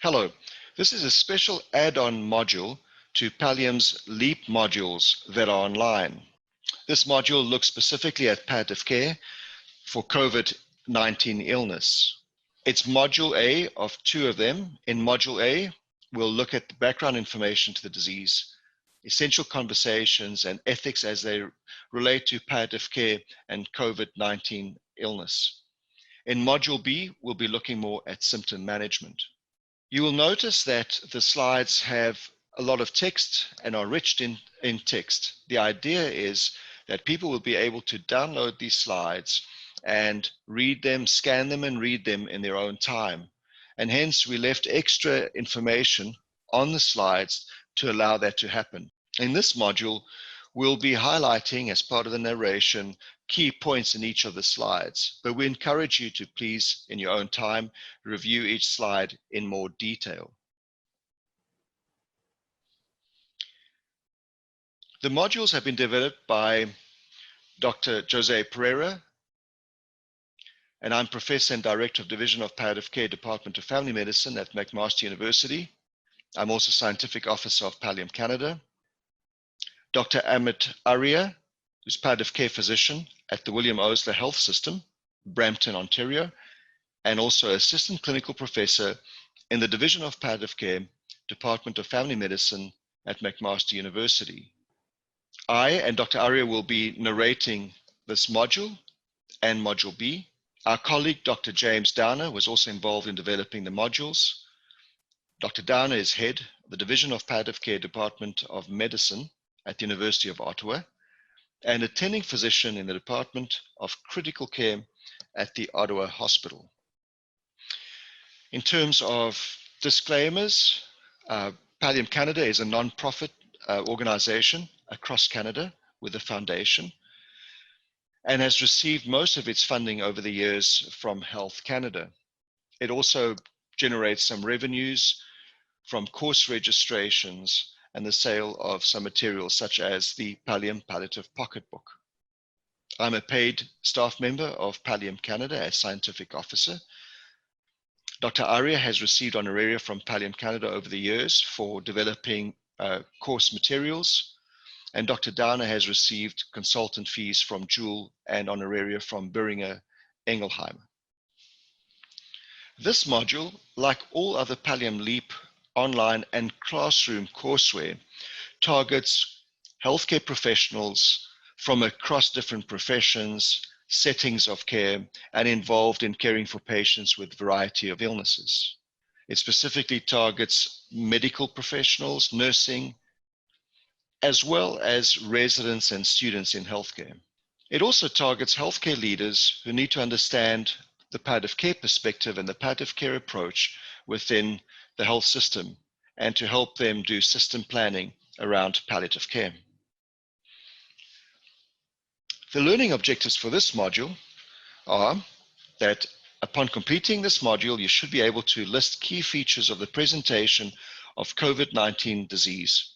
Hello, this is a special add-on module to Pallium's LEAP modules that are online. This module looks specifically at palliative care for COVID-19 illness. It's Module A of 2 of them. In Module A, we'll look at the background information to the disease, essential conversations and ethics as they relate to palliative care and COVID-19 illness. In Module B, we'll be looking more at symptom management. You will notice that the slides have a lot of text and are rich in text. The idea is that people will be able to download these slides and read them, scan them and read them in their own time. And hence we left extra information on the slides to allow that to happen. In this module, we'll be highlighting as part of the narration key points in each of the slides, but we encourage you to please, in your own time, review each slide in more detail. The modules have been developed by Dr. José Pereira, and I'm Professor and Director of Division of Palliative Care, Department of Family Medicine at McMaster University. I'm also Scientific Officer of Pallium Canada. Dr. Amit Arya, who's Palliative Care Physician at the William Osler Health System, Brampton, Ontario, and also Assistant Clinical Professor in the Division of Palliative Care, Department of Family Medicine at McMaster University. I and Dr. Arya will be narrating this module and Module B. Our colleague, Dr. James Downer, was also involved in developing the modules. Dr. Downer is head of the Division of Palliative Care, Department of Medicine at the University of Ottawa, and attending physician in the Department of Critical Care at the Ottawa Hospital. In terms of disclaimers, Pallium Canada is a non-profit organization across Canada with a foundation and has received most of its funding over the years from Health Canada. It also generates some revenues from course registrations and the sale of some materials such as the Pallium Palliative Pocketbook. I'm a paid staff member of Pallium Canada as Scientific Officer. Dr. Arya has received honoraria from Pallium Canada over the years for developing course materials, and Dr. Downer has received consultant fees from Jewel and honoraria from Boehringer Ingelheim. This module, like all other Pallium LEAP online and classroom courseware, targets healthcare professionals from across different professions, settings of care, and involved in caring for patients with a variety of illnesses. It specifically targets medical professionals, nursing, as well as residents and students in healthcare. It also targets healthcare leaders who need to understand the palliative care perspective and the palliative care approach within the health system, and to help them do system planning around palliative care. The learning objectives for this module are that upon completing this module, you should be able to list key features of the presentation of COVID-19 disease.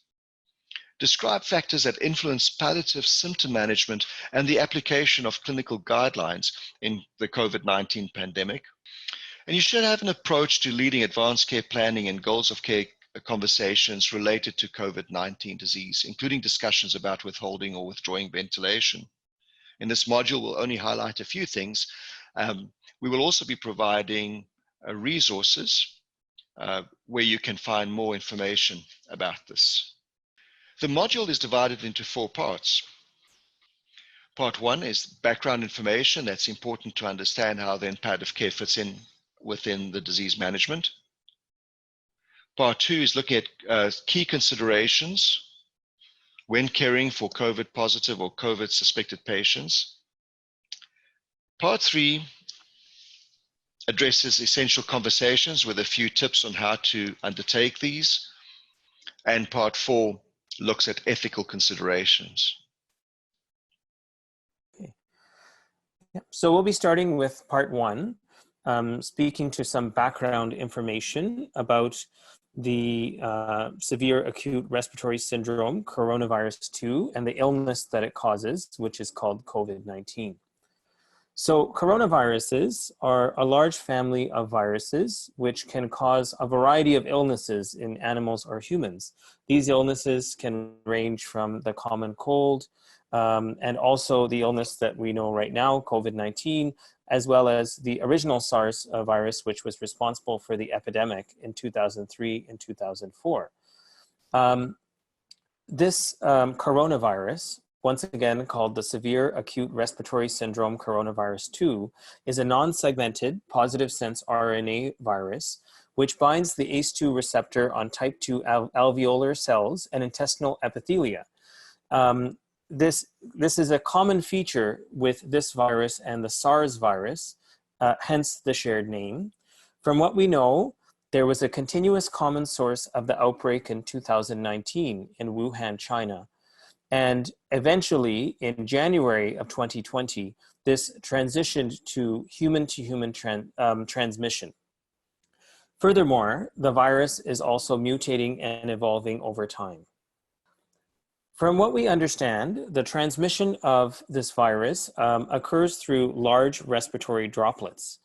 Describe factors that influence palliative symptom management and the application of clinical guidelines in the COVID-19 pandemic. And you should have an approach to leading advanced care planning and goals of care conversations related to COVID-19 disease, including discussions about withholding or withdrawing ventilation. In this module, we'll only highlight a few things. We will also be providing resources where you can find more information about this. The module is divided into 4 parts. Part 1 is background information that's important to understand how then palliative care fits in within the disease management. Part 2 is looking at key considerations when caring for COVID positive or COVID suspected patients. Part 3 addresses essential conversations with a few tips on how to undertake these. And Part 4 looks at ethical considerations. Okay. Yeah. So we'll be starting with Part 1, speaking to some background information about the severe acute respiratory syndrome, coronavirus 2, and the illness that it causes, which is called COVID-19. So coronaviruses are a large family of viruses which can cause a variety of illnesses in animals or humans. These illnesses can range from the common cold and also the illness that we know right now, COVID-19, as well as the original SARS virus, which was responsible for the epidemic in 2003 and 2004. This coronavirus, once again called the Severe Acute Respiratory Syndrome Coronavirus 2, is a non-segmented positive sense RNA virus which binds the ACE2 receptor on type 2 alveolar cells and intestinal epithelia. This is a common feature with this virus and the SARS virus, hence the shared name. From what we know, there was a continuous common source of the outbreak in 2019 in Wuhan, China. And eventually, in January of 2020, this transitioned to human-to-human transmission. Furthermore, the virus is also mutating and evolving over time. From what we understand, the transmission of this virus occurs through large respiratory droplets.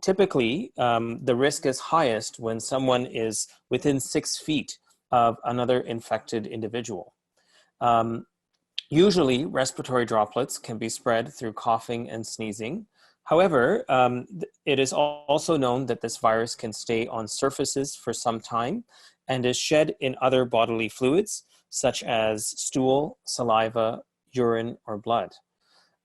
Typically, the risk is highest when someone is within 6 feet of another infected individual. Usually, respiratory droplets can be spread through coughing and sneezing. However, it is also known that this virus can stay on surfaces for some time and is shed in other bodily fluids, such as stool, saliva, urine, or blood.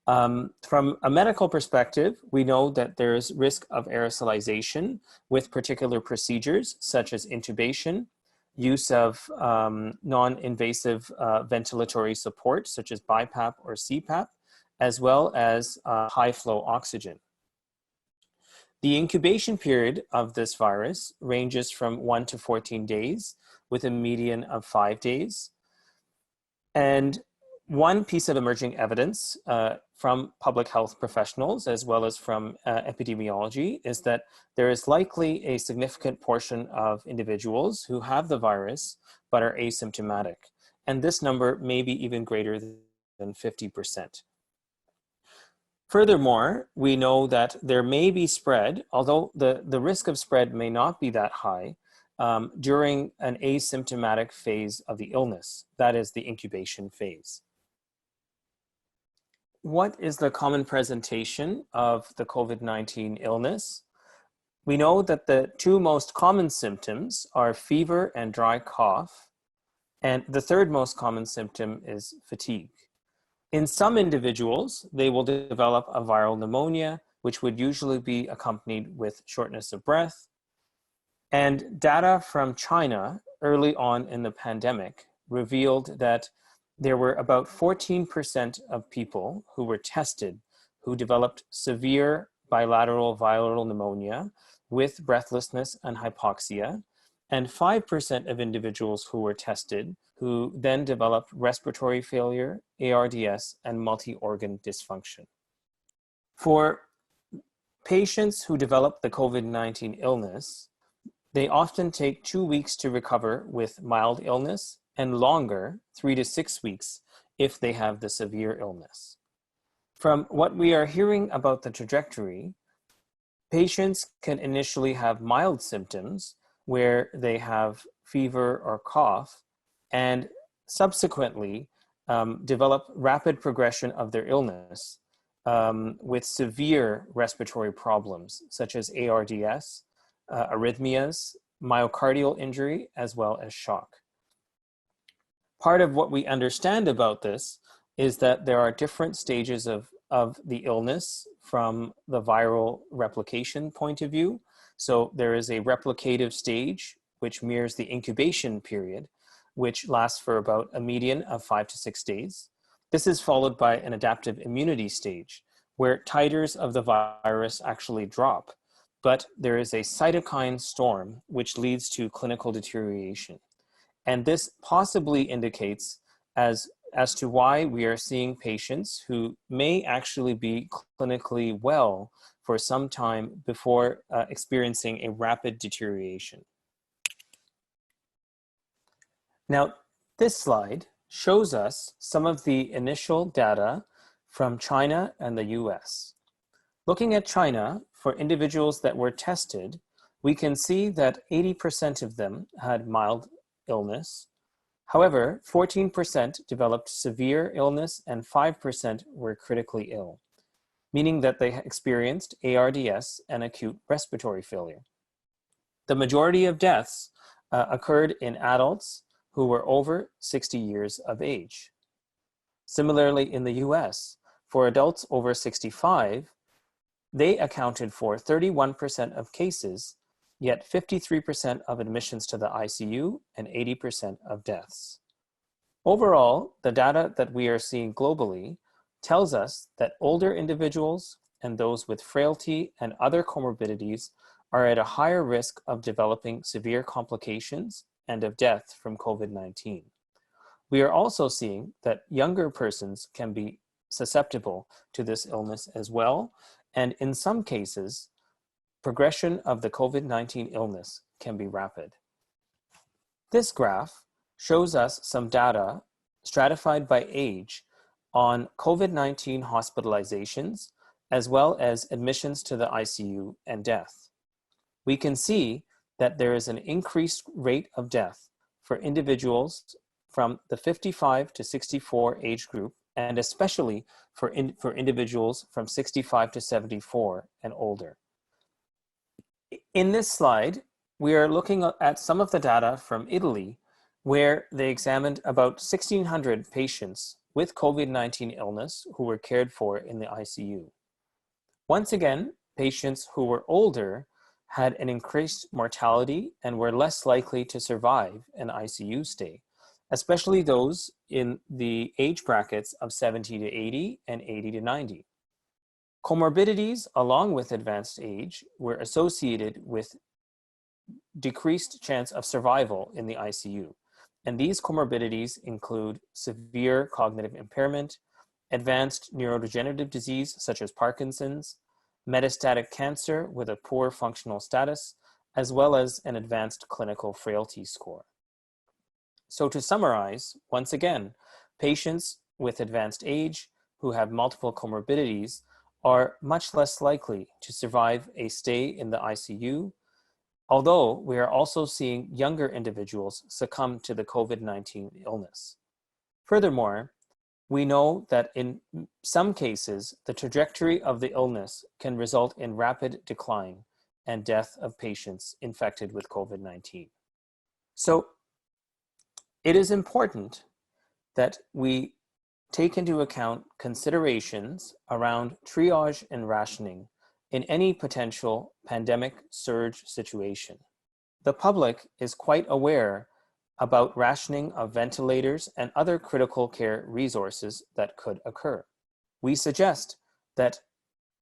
From a medical perspective, we know that there is risk of aerosolization with particular procedures, such as intubation, use of non-invasive ventilatory support, such as BiPAP or CPAP, as well as high-flow oxygen. The incubation period of this virus ranges from 1 to 14 days, with a median of 5 days. And one piece of emerging evidence from public health professionals, as well as from epidemiology, is that there is likely a significant portion of individuals who have the virus but are asymptomatic. And this number may be even greater than 50%. Furthermore, we know that there may be spread, although the risk of spread may not be that high, during an asymptomatic phase of the illness, that is the incubation phase. What is the common presentation of the COVID-19 illness? We know that the two most common symptoms are fever and dry cough, and the third most common symptom is fatigue. In some individuals, they will develop a viral pneumonia, which would usually be accompanied with shortness of breath. And data from China early on in the pandemic revealed that there were about 14% of people who were tested who developed severe bilateral viral pneumonia with breathlessness and hypoxia, and 5% of individuals who were tested who then developed respiratory failure, ARDS, and multi-organ dysfunction. For patients who develop the COVID-19 illness, they often take 2 weeks to recover with mild illness and longer, 3 to 6 weeks, if they have the severe illness. From what we are hearing about the trajectory, patients can initially have mild symptoms where they have fever or cough and subsequently develop rapid progression of their illness with severe respiratory problems such as ARDS, arrhythmias, myocardial injury, as well as shock. Part of what we understand about this is that there are different stages of the illness from the viral replication point of view. So there is a replicative stage, which mirrors the incubation period, which lasts for about a median of 5 to 6 days. This is followed by an adaptive immunity stage, where titers of the virus actually drop, but there is a cytokine storm, which leads to clinical deterioration. And this possibly indicates as to why we are seeing patients who may actually be clinically well for some time before experiencing a rapid deterioration. Now, this slide shows us some of the initial data from China and the US. Looking at China, for individuals that were tested, we can see that 80% of them had mild illness. However, 14% developed severe illness and 5% were critically ill, meaning that they experienced ARDS and acute respiratory failure. The majority of deaths occurred in adults who were over 60 years of age. Similarly, in the US, for adults over 65, they accounted for 31% of cases, yet 53% of admissions to the ICU and 80% of deaths. Overall, the data that we are seeing globally tells us that older individuals and those with frailty and other comorbidities are at a higher risk of developing severe complications and of death from COVID-19. We are also seeing that younger persons can be susceptible to this illness as well, and in some cases, progression of the COVID-19 illness can be rapid. This graph shows us some data stratified by age on COVID-19 hospitalizations, as well as admissions to the ICU and death. We can see that there is an increased rate of death for individuals from the 55 to 64 age group, and especially for individuals from 65 to 74 and older. In this slide, we are looking at some of the data from Italy, where they examined about 1,600 patients with COVID-19 illness who were cared for in the ICU. Once again, patients who were older had an increased mortality and were less likely to survive an ICU stay, especially those in the age brackets of 70 to 80 and 80 to 90. Comorbidities, along with advanced age, were associated with decreased chance of survival in the ICU. And these comorbidities include severe cognitive impairment, advanced neurodegenerative disease such as Parkinson's, metastatic cancer with a poor functional status, as well as an advanced clinical frailty score. So to summarize, once again, patients with advanced age who have multiple comorbidities are much less likely to survive a stay in the ICU, although we are also seeing younger individuals succumb to the COVID-19 illness. Furthermore, we know that in some cases, the trajectory of the illness can result in rapid decline and death of patients infected with COVID-19. So it is important that we take into account considerations around triage and rationing in any potential pandemic surge situation. The public is quite aware about rationing of ventilators and other critical care resources that could occur. We suggest that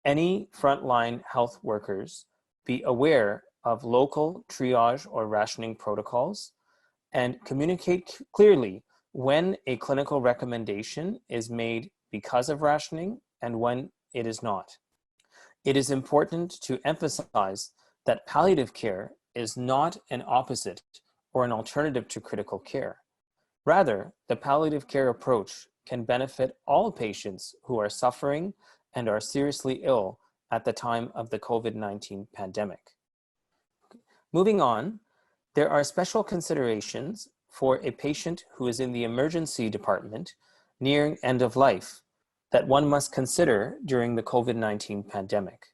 any frontline health workers be aware of local triage or rationing protocols and communicate clearly when a clinical recommendation is made because of rationing and when it is not. It is important to emphasize that palliative care is not an opposite or an alternative to critical care. Rather, the palliative care approach can benefit all patients who are suffering and are seriously ill at the time of the COVID-19 pandemic. Moving on, there are special considerations for a patient who is in the emergency department nearing end of life that one must consider during the COVID-19 pandemic.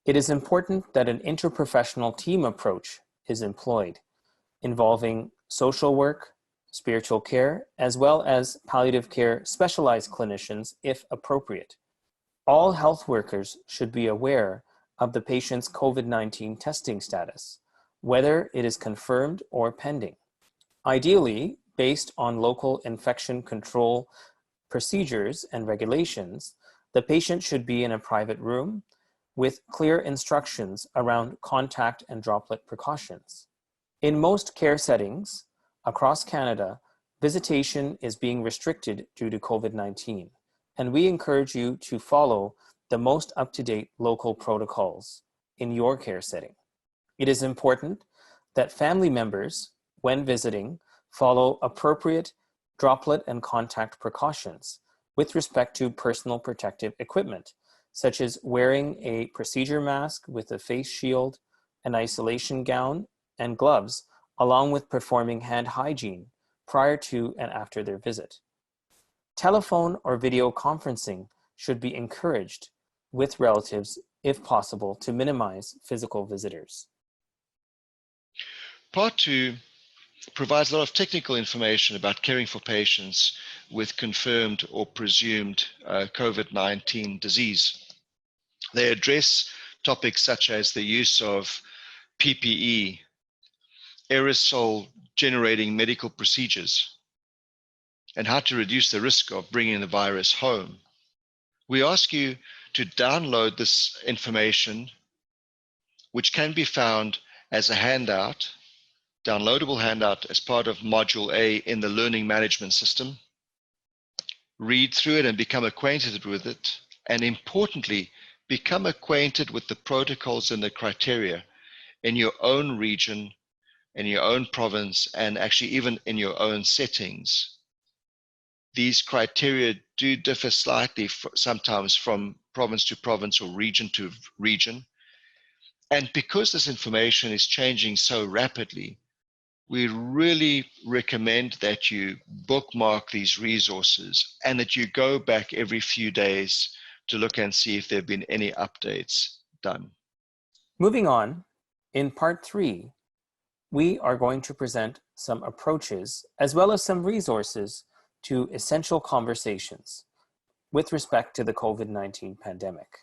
It is important that an interprofessional team approach is employed, involving social work, spiritual care, as well as palliative care specialized clinicians if appropriate. All health workers should be aware of the patient's COVID-19 testing status, whether it is confirmed or pending. Ideally, based on local infection control procedures and regulations, the patient should be in a private room with clear instructions around contact and droplet precautions. In most care settings across Canada, visitation is being restricted due to COVID-19, and we encourage you to follow the most up-to-date local protocols in your care setting. It is important that family members, when visiting, follow appropriate droplet and contact precautions with respect to personal protective equipment, such as wearing a procedure mask with a face shield, an isolation gown, and gloves, along with performing hand hygiene prior to and after their visit. Telephone or video conferencing should be encouraged with relatives if possible to minimize physical visitors. Part 2 provides a lot of technical information about caring for patients with confirmed or presumed COVID-19 disease. They address topics such as the use of PPE, aerosol generating medical procedures, and how to reduce the risk of bringing the virus home. We ask you to download this information, which can be found as a handout, downloadable handout as part of Module A in the Learning Management System. Read through it and become acquainted with it, and importantly, become acquainted with the protocols and the criteria in your own region, in your own province, and actually even in your own settings. These criteria do differ slightly sometimes from province to province or region to region. And because this information is changing so rapidly, we really recommend that you bookmark these resources and that you go back every few days to look and see if there have been any updates done. Moving on, in part 3, we are going to present some approaches as well as some resources to essential conversations with respect to the COVID-19 pandemic.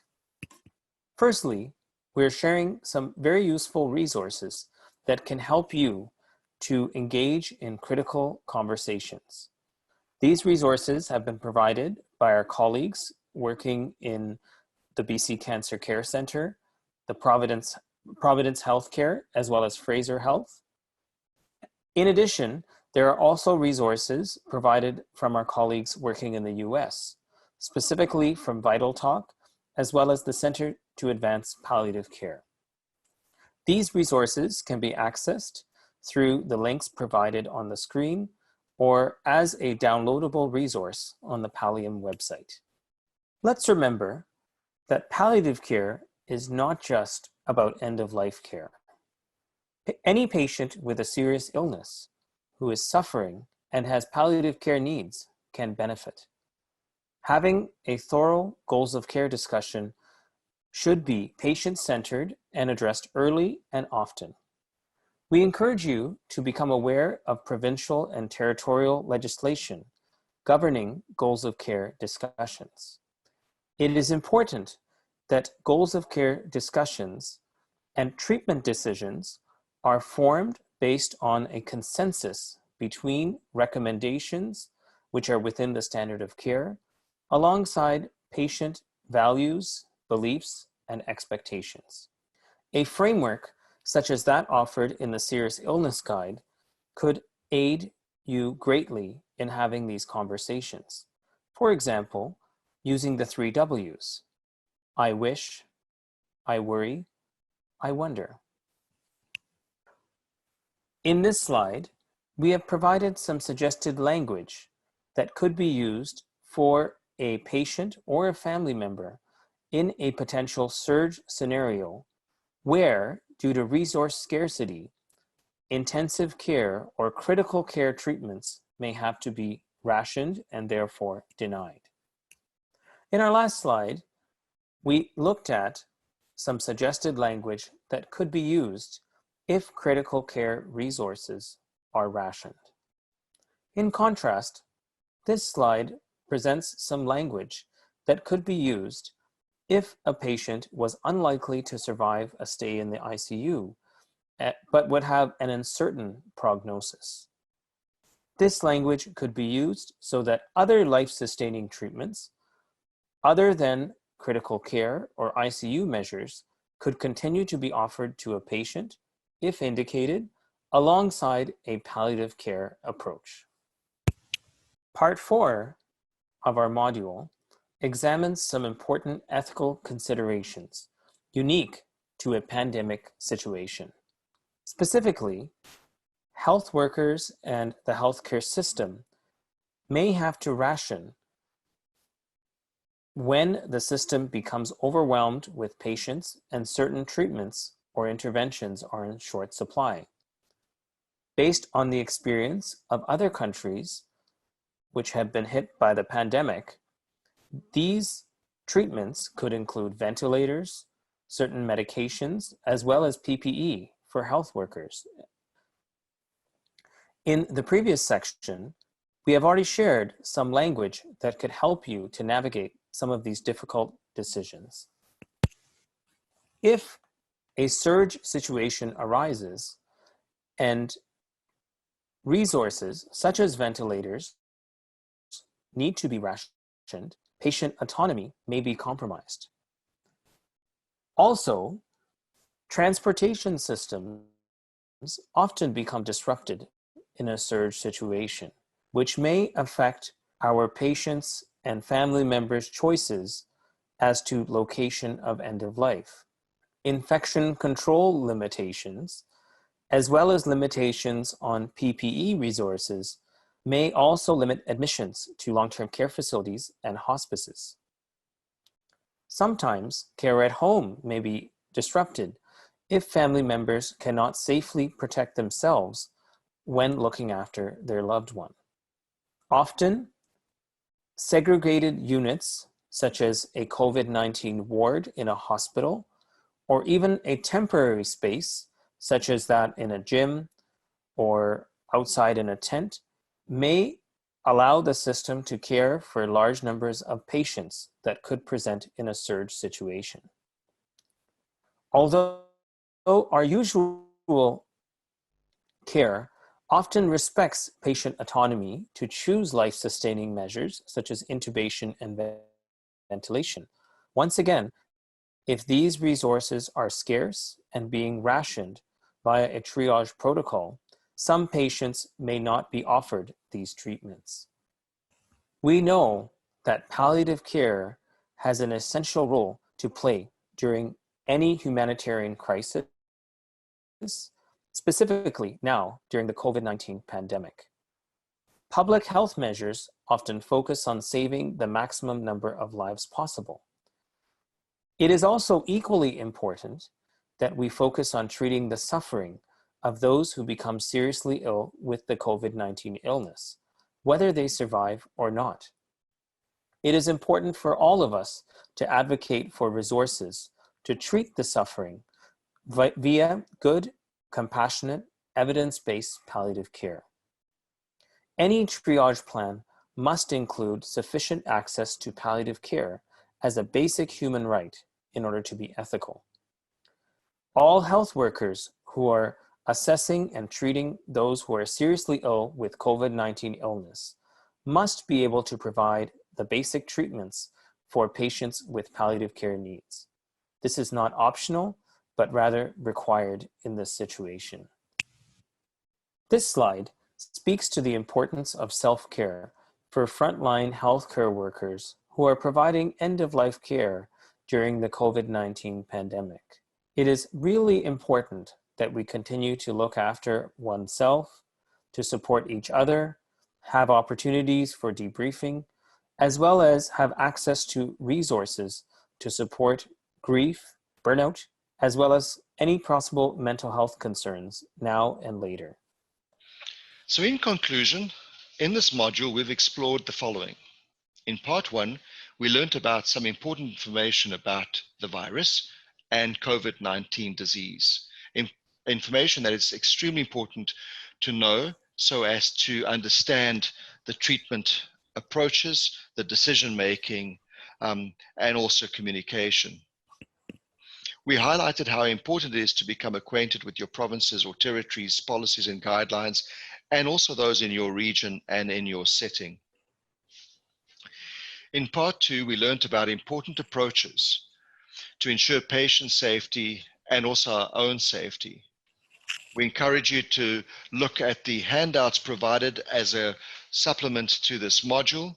Firstly, we're sharing some very useful resources that can help you to engage in critical conversations. These resources have been provided by our colleagues working in the BC Cancer Care Centre, the Providence Healthcare, as well as Fraser Health. In addition, there are also resources provided from our colleagues working in the US, specifically from Vital Talk, as well as the Center to Advance Palliative Care. These resources can be accessed through the links provided on the screen or as a downloadable resource on the Pallium website. Let's remember that palliative care is not just about end-of-life care. Any patient with a serious illness who is suffering and has palliative care needs can benefit. Having a thorough goals of care discussion should be patient-centered and addressed early and often. We encourage you to become aware of provincial and territorial legislation governing goals of care discussions. It is important that goals of care discussions and treatment decisions are formed based on a consensus between recommendations which are within the standard of care, alongside patient values, beliefs, and expectations. A framework such as that offered in the Serious Illness Guide could aid you greatly in having these conversations. For example, using the 3 W's: I wish, I worry, I wonder. In this slide, we have provided some suggested language that could be used for a patient or a family member in a potential surge scenario where, due to resource scarcity, intensive care or critical care treatments may have to be rationed and therefore denied. In our last slide, we looked at some suggested language that could be used if critical care resources are rationed. In contrast, this slide presents some language that could be used if a patient was unlikely to survive a stay in the ICU, but would have an uncertain prognosis. This language could be used so that other life-sustaining treatments, other than critical care or ICU measures, could continue to be offered to a patient, if indicated, alongside a palliative care approach. Part 4 of our module examines some important ethical considerations unique to a pandemic situation. Specifically, health workers and the healthcare system may have to ration when the system becomes overwhelmed with patients and certain treatments or interventions are in short supply. Based on the experience of other countries which have been hit by the pandemic, these treatments could include ventilators, certain medications, as well as PPE for health workers. In the previous section, we have already shared some language that could help you to navigate some of these difficult decisions. If a surge situation arises and resources such as ventilators need to be rationed, patient autonomy may be compromised. Also, transportation systems often become disrupted in a surge situation, which may affect our patients' and family members' choices as to location of end of life. Infection control limitations, as well as limitations on PPE resources, may also limit admissions to long-term care facilities and hospices. Sometimes care at home may be disrupted if family members cannot safely protect themselves when looking after their loved one. Often, segregated units, such as a COVID-19 ward in a hospital, or even a temporary space, such as that in a gym or outside in a tent, may allow the system to care for large numbers of patients that could present in a surge situation. Although our usual care often respects patient autonomy to choose life-sustaining measures such as intubation and ventilation. Once again, if these resources are scarce and being rationed via a triage protocol, some patients may not be offered these treatments. We know that palliative care has an essential role to play during any humanitarian crisis, specifically now during the COVID-19 pandemic. Public health measures often focus on saving the maximum number of lives possible. It is also equally important that we focus on treating the suffering of those who become seriously ill with the COVID-19 illness, whether they survive or not. It is important for all of us to advocate for resources to treat the suffering via good, compassionate, evidence-based palliative care. Any triage plan must include sufficient access to palliative care as a basic human right in order to be ethical. All health workers who are assessing and treating those who are seriously ill with COVID-19 illness must be able to provide the basic treatments for patients with palliative care needs. This is not optional, but rather required in this situation. This slide speaks to the importance of self-care for frontline healthcare workers who are providing end-of-life care during the COVID-19 pandemic. It is really important that we continue to look after oneself, to support each other, have opportunities for debriefing, as well as have access to resources to support grief, burnout, as well as any possible mental health concerns now and later. So in conclusion, in this module, we've explored the following. In part one, we learned about some important information about the virus and COVID-19 disease. Information that is extremely important to know so as to understand the treatment approaches, the decision-making, and also communication. We highlighted how important it is to become acquainted with your provinces or territories' policies and guidelines, and also those in your region and in your setting. In part two, we learned about important approaches to ensure patient safety and also our own safety. We encourage you to look at the handouts provided as a supplement to this module,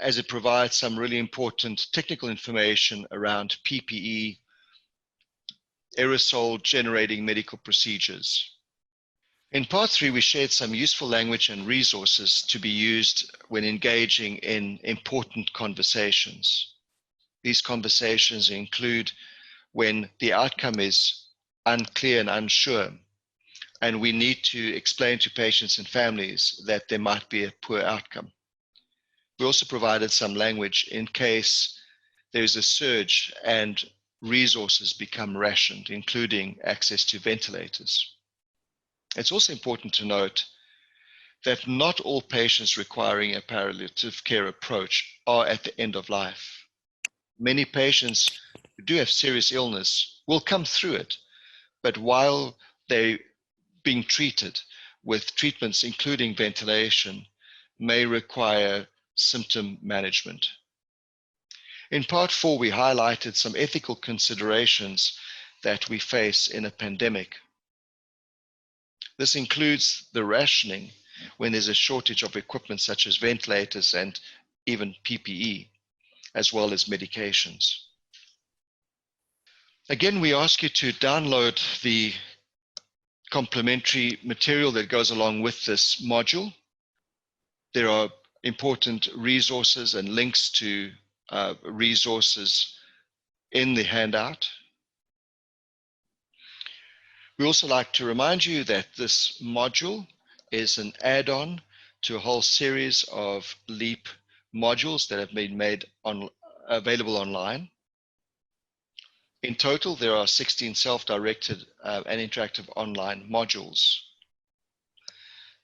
as it provides some really important technical information around PPE, aerosol generating medical procedures. In part three, we shared some useful language and resources to be used when engaging in important conversations. These conversations include when the outcome is unclear and unsure, and we need to explain to patients and families that there might be a poor outcome. We also provided some language in case there's a surge and resources become rationed, including access to ventilators. It's also important to note that not all patients requiring a palliative care approach are at the end of life. Many patients who do have serious illness will come through it, but while they're being treated with treatments including ventilation, may require symptom management. In part 4, we highlighted some ethical considerations that we face in a pandemic. This includes the rationing when there's a shortage of equipment such as ventilators and even PPE, as well as medications. Again, we ask you to download the complementary material that goes along with this module. There are important resources and links to resources in the handout. We also like to remind you that this module is an add-on to a whole series of LEAP modules that have been made available online. In total, there are 16 self-directed and interactive online modules.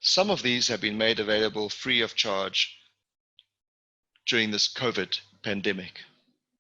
Some of these have been made available free of charge during this COVID pandemic.